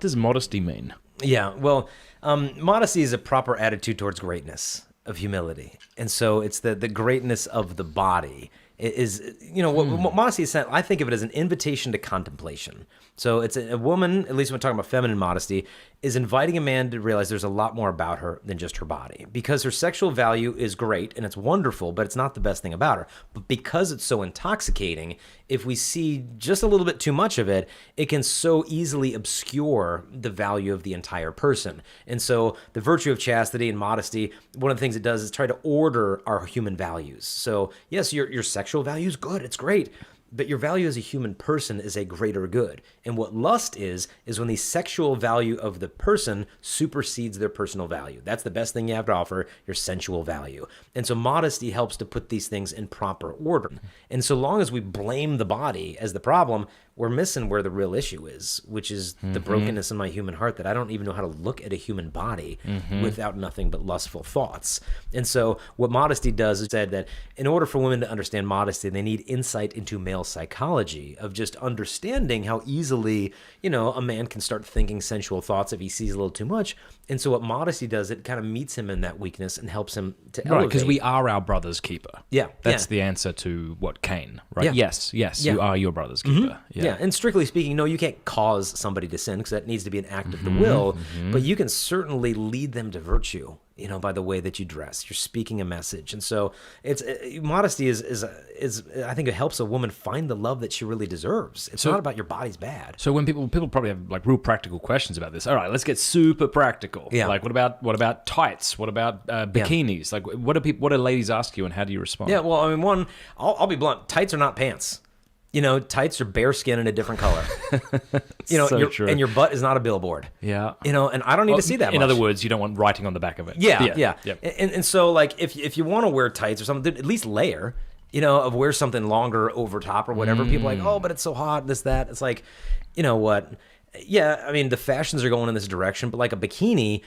what does modesty mean? Yeah, well, modesty is a proper attitude towards greatness, of humility. And so it's the greatness of the body. It is, what modesty is, I think of it as an invitation to contemplation. So it's a woman, at least when we're talking about feminine modesty, is inviting a man to realize there's a lot more about her than just her body. Because her sexual value is great and it's wonderful, but it's not the best thing about her. But because it's so intoxicating, if we see just a little bit too much of it, it can so easily obscure the value of the entire person. And so the virtue of chastity and modesty, one of the things it does is try to order our human values. So yes, your sexual value is good, it's great. But your value as a human person is a greater good. And what lust is when the sexual value of the person supersedes their personal value. That's the best thing you have to offer, your sensual value. And so modesty helps to put these things in proper order. And so long as we blame the body as the problem, we're missing where the real issue is, which is the brokenness in my human heart that I don't even know how to look at a human body without nothing but lustful thoughts. And so what modesty does is said that in order for women to understand modesty, they need insight into male psychology of just understanding how easily, a man can start thinking sensual thoughts if he sees a little too much. And so what modesty does, it kind of meets him in that weakness and helps him to elevate. Right, because we are our brother's keeper. Yeah. That's the answer to what Cain, right? Yeah. Yes, you are your brother's keeper. Yeah, and strictly speaking, no, you can't cause somebody to sin because that needs to be an act of the will, but you can certainly lead them to virtue, by the way that you dress. You're speaking a message. And so it's modesty is I think it helps a woman find the love that she really deserves. It's not about your body's bad. So when people probably have like real practical questions about this. All right, let's get super practical. Yeah. Like what about tights? What about bikinis? Like what do ladies ask you and how do you respond? Yeah, well, I mean, one, I'll be blunt. Tights are not pants. Tights are bare skin in a different color. True. And your butt is not a billboard. Yeah. And I don't need to see that much. In other words, you don't want writing on the back of it. Yeah. Yep. And so, like, if you want to wear tights or something, at least layer, of wear something longer over top or whatever. People are like, oh, but it's so hot, this, that. It's like, you know what? Yeah, I mean, the fashions are going in this direction, but like a bikini,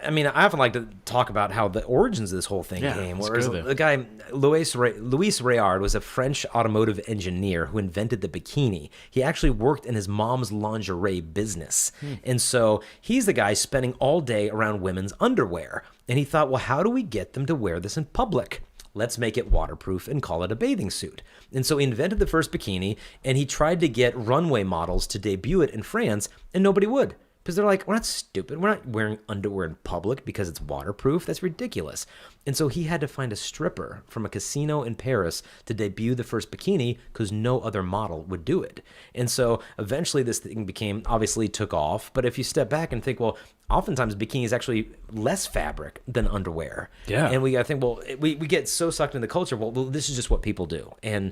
I mean, I often like to talk about how the origins of this whole thing came. Whereas the guy, Louis Réard, was a French automotive engineer who invented the bikini. He actually worked in his mom's lingerie business. And so he's the guy spending all day around women's underwear. And he thought, well, how do we get them to wear this in public? Let's make it waterproof and call it a bathing suit. And so he invented the first bikini, and he tried to get runway models to debut it in France, and nobody would. Because they're like, we're not stupid. We're not wearing underwear in public because it's waterproof. That's ridiculous. And so he had to find a stripper from a casino in Paris to debut the first bikini because no other model would do it. And so eventually this thing obviously took off. But if you step back and think, well, oftentimes bikini is actually less fabric than underwear. Yeah. And I think, well, we get so sucked into the culture. Well, this is just what people do. And